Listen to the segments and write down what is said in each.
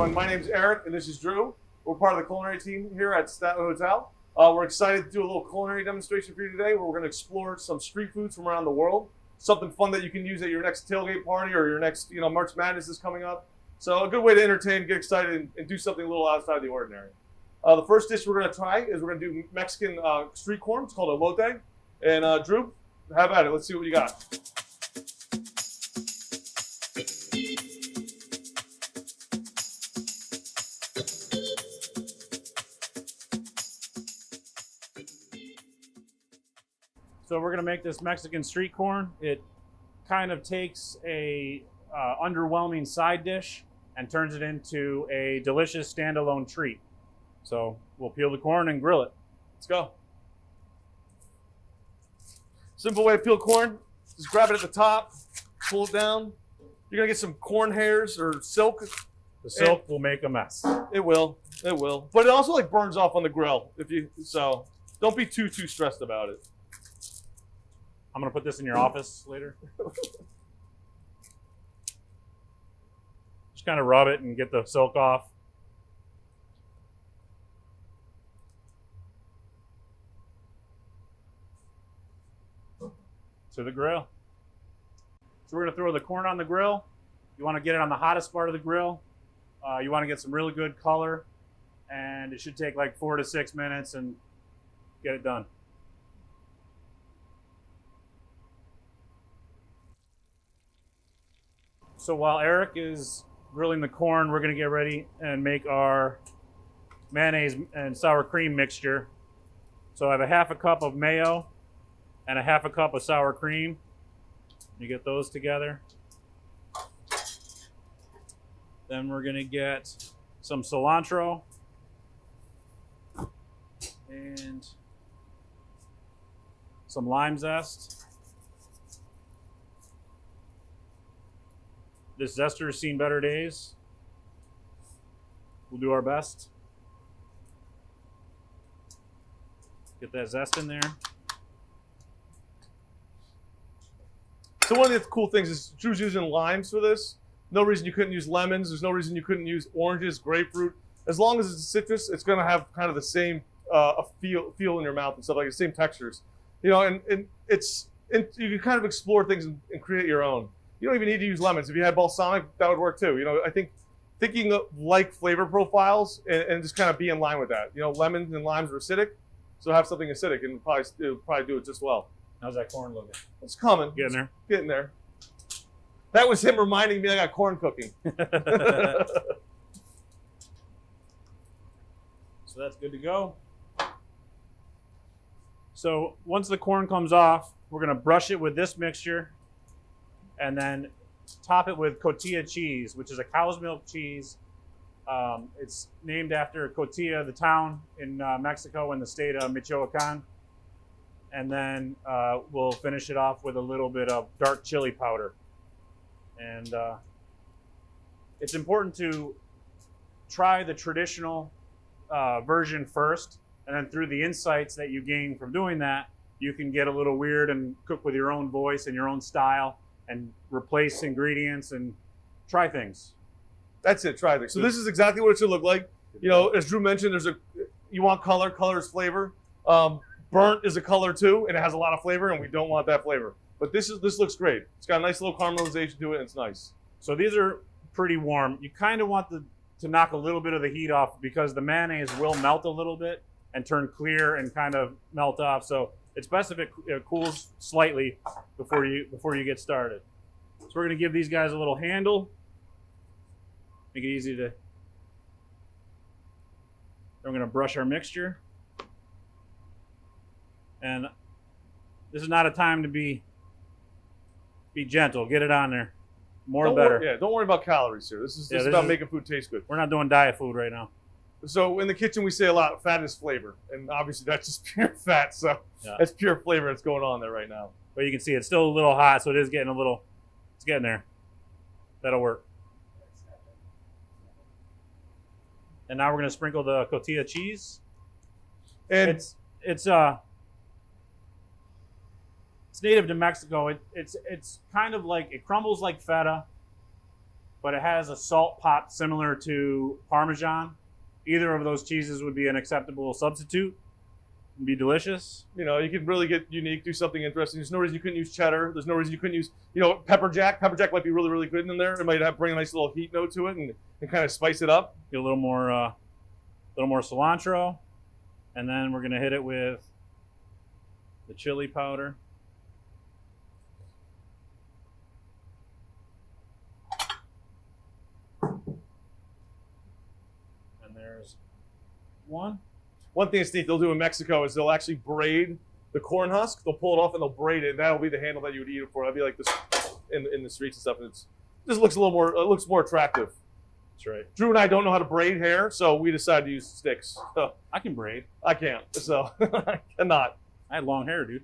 everyone? My name's Eric, and this is Drew. We're part of the culinary team here at Statler Hotel. We're excited to do a little culinary demonstration for you today where we're going to explore some street foods from around the world. Something fun that you can use at your next tailgate party or your next, March Madness is coming up. So a good way to entertain, get excited, and do something a little outside the ordinary. The first dish we're going to try is we're going to do Mexican street corn. It's called elote. And Drew, have at it. Let's see what you got. So we're going to make this Mexican street corn. It kind of takes a underwhelming side dish and turns it into a delicious standalone treat. So we'll peel the corn and grill it. Let's go. Simple way to peel corn. Just grab it at the top, pull it down. You're going to get some corn hairs or silk. The silk will make a mess. It will. It will. But it also burns off on the grill. So don't be too stressed about it. I'm going to put this in your office later. Just kind of rub it and get the silk off. To the grill. So we're going to throw the corn on the grill. You want to get it on the hottest part of the grill. You want to get some really good color. And it should take like 4 to 6 minutes and get it done. So while Eric is grilling the corn, we're going to get ready and make our mayonnaise and sour cream mixture. So I have a half a cup of mayo and a half a cup of sour cream. You get those together. Then we're going to get some cilantro and some lime zest. This zester has seen better days. We'll do our best. Get that zest in there. So one of the cool things is Drew's using limes for this. No reason you couldn't use lemons. There's no reason you couldn't use oranges, grapefruit. As long as it's citrus, it's going to have kind of the same feel in your mouth and stuff, like the same textures. And you can kind of explore things and create your own. You don't even need to use lemons. If you had balsamic, that would work too. I think thinking of like flavor profiles and just kind of be in line with that. Lemons and limes are acidic, so have something acidic and it'll probably do it just well. How's that corn looking? It's coming. Getting there. Getting there. That was him reminding me I got corn cooking. So that's good to go. So once the corn comes off, we're going to brush it with this mixture and then top it with cotija cheese, which is a cow's milk cheese. It's named after Cotija, the town in Mexico in the state of Michoacan. And then we'll finish it off with a little bit of dark chili powder. And it's important to try the traditional version first, and then through the insights that you gain from doing that, you can get a little weird and cook with your own voice and your own style and replace ingredients and try things. That's it, try things. So this is exactly what it should look like. As Drew mentioned, you want color. Color is flavor. Burnt is a color too, and it has a lot of flavor, and we don't want that flavor. But this looks great. It's got a nice little caramelization to it, and it's nice. So these are pretty warm. You kind of want to knock a little bit of the heat off because the mayonnaise will melt a little bit and turn clear and kind of melt off. So it's best if it cools slightly before you get started. So we're going to give these guys a little handle. Make it easy to. Then we're going to brush our mixture. And this is not a time to be gentle. Get it on there. More the better. Don't worry about calories here. This is about making food taste good. We're not doing diet food right now. So in the kitchen, we say a lot, fat is flavor. And obviously that's just pure fat. So that's pure flavor that's going on there right now. But you can see it's still a little hot, so it's getting there. That'll work. And now we're going to sprinkle the cotija cheese. And it's native to Mexico. It's kind of like, it crumbles like feta, but it has a salt pot similar to Parmesan. Either of those cheeses would be an acceptable substitute and be delicious. You know, you can really get unique, do something interesting. There's no reason you couldn't use cheddar. There's no reason you couldn't use, you know, pepper jack. Pepper jack might be really, really good in there. It might bring a nice little heat note to it and kind of spice it up. Get a little more cilantro, and then we're gonna hit it with the chili powder. And there's one. One thing that's neat they'll do in Mexico is they'll actually braid the corn husk. They'll pull it off and they'll braid it. And that'll be the handle that you would eat it for. That'll be like this in the streets and stuff. And it just looks a little more. It looks more attractive. That's right. Drew and I don't know how to braid hair, so we decided to use sticks. So I can braid. I can't. So I cannot. I had long hair, dude.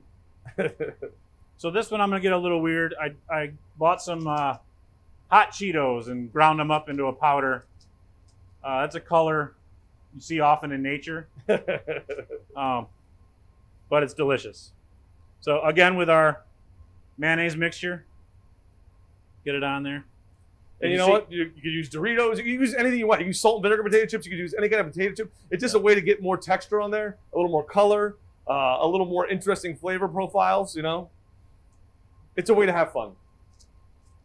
So this one I'm gonna get a little weird. I bought some hot Cheetos and ground them up into a powder. That's a color you see often in nature, but it's delicious. So again, with our mayonnaise mixture, get it on there. And you know what? You could use Doritos. You can use anything you want. You can use salt and vinegar potato chips. You could use any kind of potato chip. It's just a way to get more texture on there, a little more color, a little more interesting flavor profiles, you know? It's a way to have fun.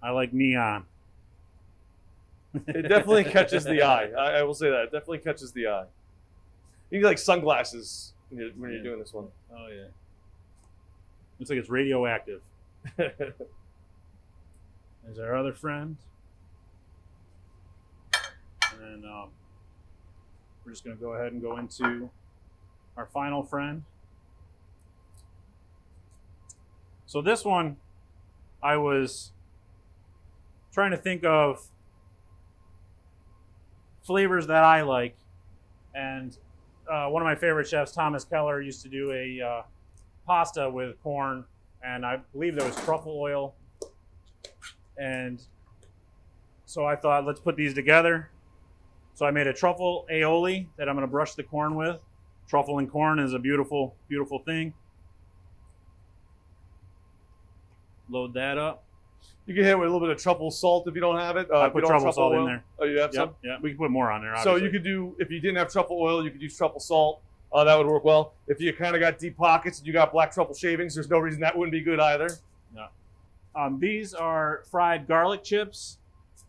I like neon. It definitely catches the eye. I will say that. It definitely catches the eye. You need like sunglasses when you're doing this one. Oh, yeah. Looks like it's radioactive. There's our other friend. And then we're just going to go ahead and go into our final friend. So this one, I was trying to think of flavors that I like. And one of my favorite chefs, Thomas Keller, used to do a pasta with corn. And I believe there was truffle oil. And so I thought, let's put these together. So I made a truffle aioli that I'm going to brush the corn with. Truffle and corn is a beautiful, beautiful thing. Load that up. You can hit it with a little bit of truffle salt if you don't have it. I put truffle salt in there. Oh, you have some? Yeah, we can put more on there, So obviously. you could do, if you didn't have truffle oil, you could use truffle salt. That would work well. If you kind of got deep pockets and you got black truffle shavings, there's no reason that wouldn't be good either. Yeah. These are fried garlic chips.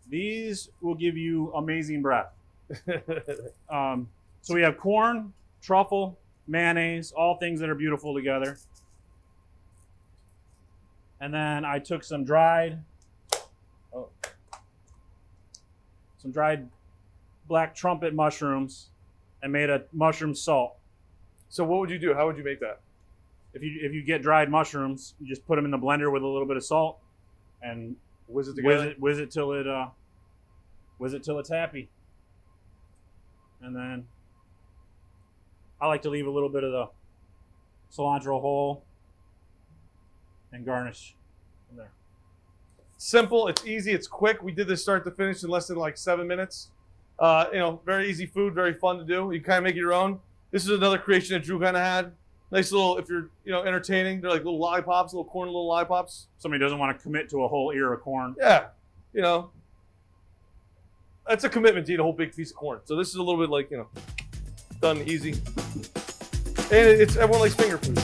These will give you amazing breath. So we have corn, truffle, mayonnaise, all things that are beautiful together. And then I took some dried black trumpet mushrooms and made a mushroom salt. So what would you do? How would you make that? If you get dried mushrooms, you just put them in the blender with a little bit of salt and Whiz it together? whiz it till it's happy. And then I like to leave a little bit of the cilantro whole and garnish in there. Simple, it's easy, it's quick. We did this start to finish in less than like 7 minutes. Very easy food, very fun to do. You kind of make it your own. This is another creation that Drew kind of had. Nice little, if you're entertaining, they're like little lollipops, little corn little lollipops. Somebody doesn't want to commit to a whole ear of corn. Yeah, that's a commitment to eat a whole big piece of corn. So this is a little bit like, done easy. And everyone likes finger food.